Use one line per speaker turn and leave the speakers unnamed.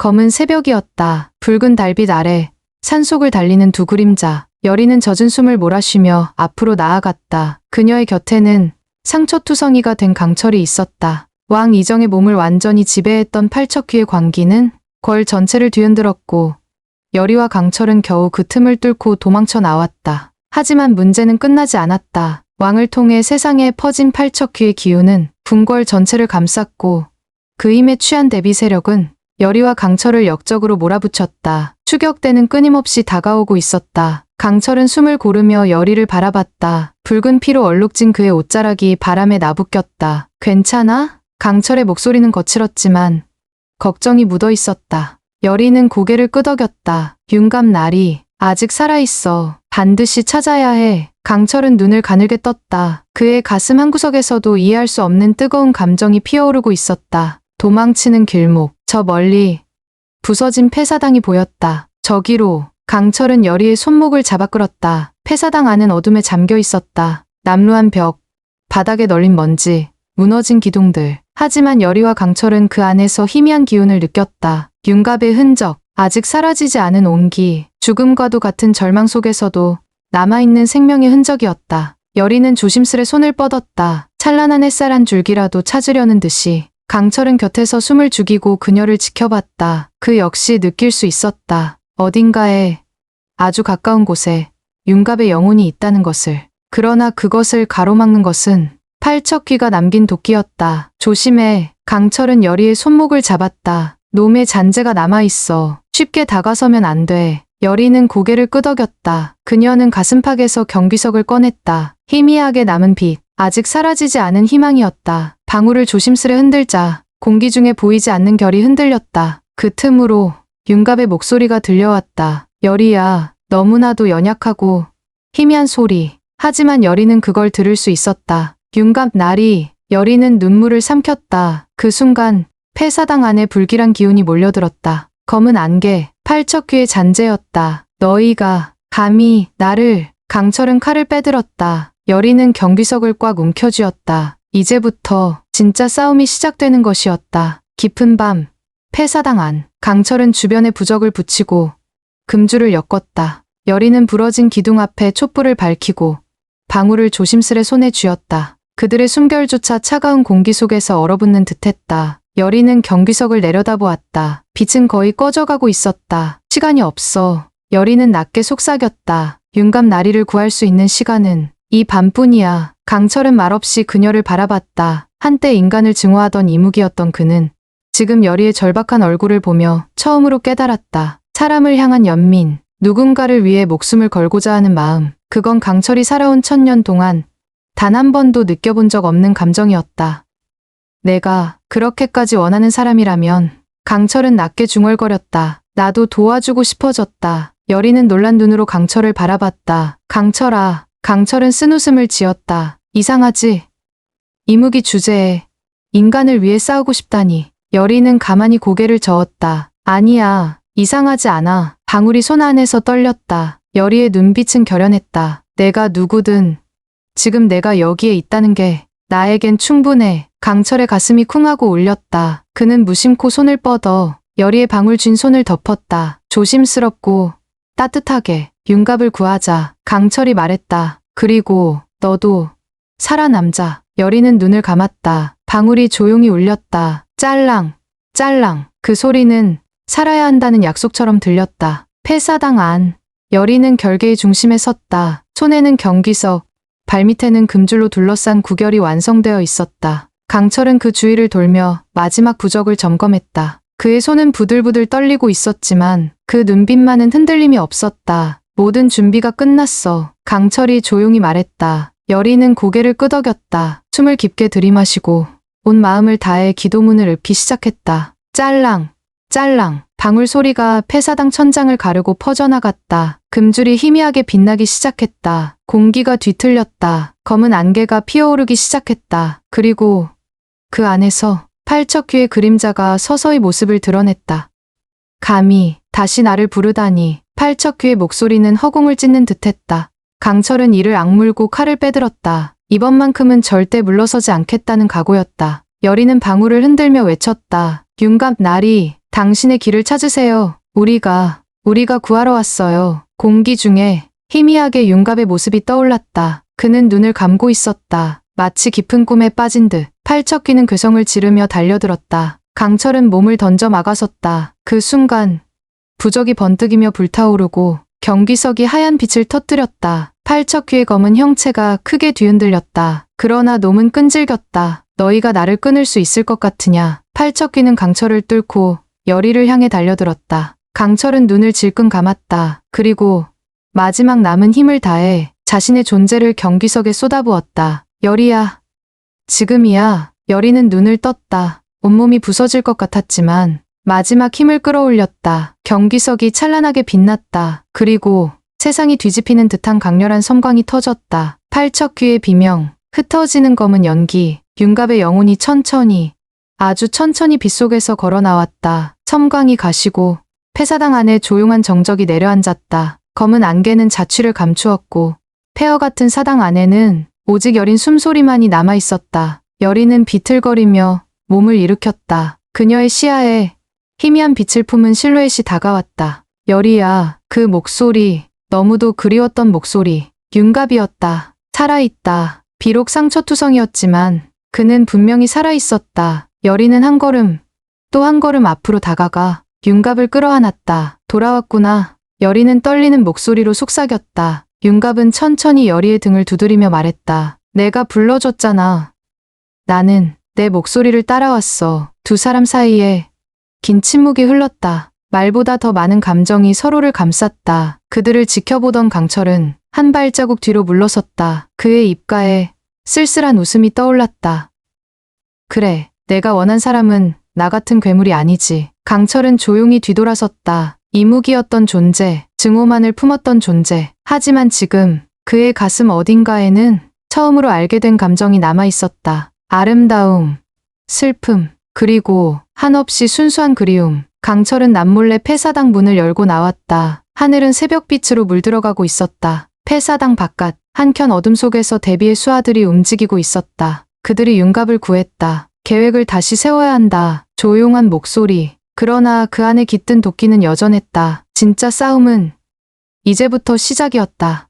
검은 새벽이었다. 붉은 달빛 아래 산속을 달리는 두 그림자. 여리는 젖은 숨을 몰아쉬며 앞으로 나아갔다. 그녀의 곁에는 상처투성이가 된 강철이 있었다. 왕 이정의 몸을 완전히 지배했던 팔척귀의 광기는 궐 전체를 뒤흔들었고 여리와 강철은 겨우 그 틈을 뚫고 도망쳐 나왔다. 하지만 문제는 끝나지 않았다. 왕을 통해 세상에 퍼진 팔척귀의 기운은 궁궐 전체를 감쌌고 그 힘에 취한 대비 세력은 여리와 강철을 역적으로 몰아붙였다. 추격대는 끊임없이 다가오고 있었다. 강철은 숨을 고르며 여리를 바라봤다. 붉은 피로 얼룩진 그의 옷자락이 바람에 나부꼈다. 괜찮아? 강철의 목소리는 거칠었지만 걱정이 묻어 있었다. 여리는 고개를 끄덕였다. 윤감 나리, 아직 살아있어. 반드시 찾아야 해. 강철은 눈을 가늘게 떴다. 그의 가슴 한구석에서도 이해할 수 없는 뜨거운 감정이 피어오르고 있었다. 도망치는 길목, 저 멀리 부서진 폐사당이 보였다. 저기로. 강철은 여리의 손목을 잡아 끌었다. 폐사당 안은 어둠에 잠겨 있었다. 남루한 벽, 바닥에 널린 먼지, 무너진 기둥들. 하지만 여리와 강철은 그 안에서 희미한 기운을 느꼈다. 윤갑의 흔적, 아직 사라지지 않은 온기, 죽음과도 같은 절망 속에서도 남아있는 생명의 흔적이었다. 여리는 조심스레 손을 뻗었다. 찬란한 햇살 한 줄기라도 찾으려는 듯이. 강철은 곁에서 숨을 죽이고 그녀를 지켜봤다. 그 역시 느낄 수 있었다. 어딘가에, 아주 가까운 곳에 윤갑의 영혼이 있다는 것을. 그러나 그것을 가로막는 것은 팔척귀가 남긴 도끼였다. 조심해. 강철은 여리의 손목을 잡았다. 놈의 잔재가 남아있어. 쉽게 다가서면 안 돼. 여리는 고개를 끄덕였다. 그녀는 가슴팍에서 경비석을 꺼냈다. 희미하게 남은 빛, 아직 사라지지 않은 희망이었다. 방울을 조심스레 흔들자 공기 중에 보이지 않는 결이 흔들렸다. 그 틈으로 윤갑의 목소리가 들려왔다. 여리야, 너무나도 연약하고 희미한 소리. 하지만 여리는 그걸 들을 수 있었다. 윤갑 나리. 여리는 눈물을 삼켰다. 그 순간 폐사당 안에 불길한 기운이 몰려들었다. 검은 안개, 팔척귀의 잔재였다. 너희가 감히 나를. 강철은 칼을 빼들었다. 여리는 경비석을 꽉 움켜쥐었다. 이제부터 진짜 싸움이 시작되는 것이었다. 깊은 밤, 폐사당 안. 강철은 주변에 부적을 붙이고 금줄을 엮었다. 여리는 부러진 기둥 앞에 촛불을 밝히고 방울을 조심스레 손에 쥐었다. 그들의 숨결조차 차가운 공기 속에서 얼어붙는 듯했다. 여리는 경비석을 내려다보았다. 빛은 거의 꺼져가고 있었다. 시간이 없어. 여리는 낮게 속삭였다. 윤갑 나리를 구할 수 있는 시간은 이 밤뿐이야. 강철은 말없이 그녀를 바라봤다. 한때 인간을 증오하던 이무기였던 그는 지금 여리의 절박한 얼굴을 보며 처음으로 깨달았다. 사람을 향한 연민, 누군가를 위해 목숨을 걸고자 하는 마음. 그건 강철이 살아온 1000년 동안 단 한 번도 느껴본 적 없는 감정이었다. 내가 그렇게까지 원하는 사람이라면. 강철은 낮게 중얼거렸다. 나도 도와주고 싶어졌다. 여리는 놀란 눈으로 강철을 바라봤다. 강철아. 강철은 쓴웃음을 지었다. 이상하지? 이무기 주제에 인간을 위해 싸우고 싶다니. 여리는 가만히 고개를 저었다. 아니야. 이상하지 않아. 방울이 손 안에서 떨렸다. 여리의 눈빛은 결연했다. 내가 누구든 지금 내가 여기에 있다는 게 나에겐 충분해. 강철의 가슴이 쿵하고 울렸다. 그는 무심코 손을 뻗어 여리의 방울 쥔 손을 덮었다. 조심스럽고 따뜻하게. 윤갑을 구하자. 강철이 말했다. 그리고 너도 살아남자. 여리는 눈을 감았다. 방울이 조용히 울렸다. 짤랑, 짤랑. 그 소리는 살아야 한다는 약속처럼 들렸다. 폐사당 안. 여리는 결계의 중심에 섰다. 손에는 경기석, 발밑에는 금줄로 둘러싼 구결이 완성되어 있었다. 강철은 그 주위를 돌며 마지막 부적을 점검했다. 그의 손은 부들부들 떨리고 있었지만 그 눈빛만은 흔들림이 없었다. 모든 준비가 끝났어. 강철이 조용히 말했다. 여리는 고개를 끄덕였다. 숨을 깊게 들이마시고 온 마음을 다해 기도문을 읊기 시작했다. 짤랑, 짤랑. 방울 소리가 폐사당 천장을 가르고 퍼져나갔다. 금줄이 희미하게 빛나기 시작했다. 공기가 뒤틀렸다. 검은 안개가 피어오르기 시작했다. 그리고 그 안에서 팔척귀의 그림자가 서서히 모습을 드러냈다. 감히 다시 나를 부르다니. 팔척귀의 목소리는 허공을 찢는 듯했다. 강철은 이를 악물고 칼을 빼들었다. 이번만큼은 절대 물러서지 않겠다는 각오였다. 여리는 방울을 흔들며 외쳤다. 윤갑 나리. 당신의 길을 찾으세요. 우리가 구하러 왔어요. 공기 중에 희미하게 윤갑의 모습이 떠올랐다. 그는 눈을 감고 있었다. 마치 깊은 꿈에 빠진 듯 팔척귀는 괴성을 지르며 달려들었다. 강철은 몸을 던져 막아섰다. 그 순간 부적이 번뜩이며 불타오르고 경기석이 하얀 빛을 터뜨렸다. 팔척귀의 검은 형체가 크게 뒤흔들렸다. 그러나 놈은 끈질겼다. 너희가 나를 끊을 수 있을 것 같으냐. 팔척귀는 강철을 뚫고 여리를 향해 달려들었다. 강철은 눈을 질끈 감았다. 그리고 마지막 남은 힘을 다해 자신의 존재를 경기석에 쏟아부었다. 여리야. 지금이야. 여리는 눈을 떴다. 온몸이 부서질 것 같았지만 마지막 힘을 끌어올렸다. 경기석이 찬란하게 빛났다. 그리고 세상이 뒤집히는 듯한 강렬한 섬광이 터졌다. 팔척귀의 비명, 흩어지는 검은 연기, 윤갑의 영혼이 천천히, 아주 천천히 빗속에서 걸어 나왔다. 섬광이 가시고 폐사당 안에 조용한 정적이 내려앉았다. 검은 안개는 자취를 감추었고 폐허 같은 사당 안에는 오직 여린 숨소리만이 남아 있었다. 여리는 비틀거리며 몸을 일으켰다. 그녀의 시야에 희미한 빛을 품은 실루엣이 다가왔다. 여리야. 그 목소리, 너무도 그리웠던 목소리. 윤갑이었다. 살아있다. 비록 상처투성이었지만 그는 분명히 살아있었다. 여리는 한 걸음, 또 한 걸음 앞으로 다가가 윤갑을 끌어안았다. 돌아왔구나. 여리는 떨리는 목소리로 속삭였다. 윤갑은 천천히 여리의 등을 두드리며 말했다. 내가 불러줬잖아. 나는 내 목소리를 따라왔어. 두 사람 사이에 긴 침묵이 흘렀다. 말보다 더 많은 감정이 서로를 감쌌다. 그들을 지켜보던 강철은 한 발자국 뒤로 물러섰다. 그의 입가에 쓸쓸한 웃음이 떠올랐다. 그래, 내가 원한 사람은 나 같은 괴물이 아니지. 강철은 조용히 뒤돌아섰다. 이무기였던 존재, 증오만을 품었던 존재. 하지만 지금 그의 가슴 어딘가에는 처음으로 알게 된 감정이 남아 있었다. 아름다움, 슬픔, 그리고 한없이 순수한 그리움. 강철은 남몰래 폐사당 문을 열고 나왔다. 하늘은 새벽빛으로 물들어가고 있었다. 폐사당 바깥, 한켠 어둠 속에서 대비의 수하들이 움직이고 있었다. 그들이 윤갑을 구했다. 계획을 다시 세워야 한다. 조용한 목소리. 그러나 그 안에 깃든 도끼는 여전했다. 진짜 싸움은 이제부터 시작이었다.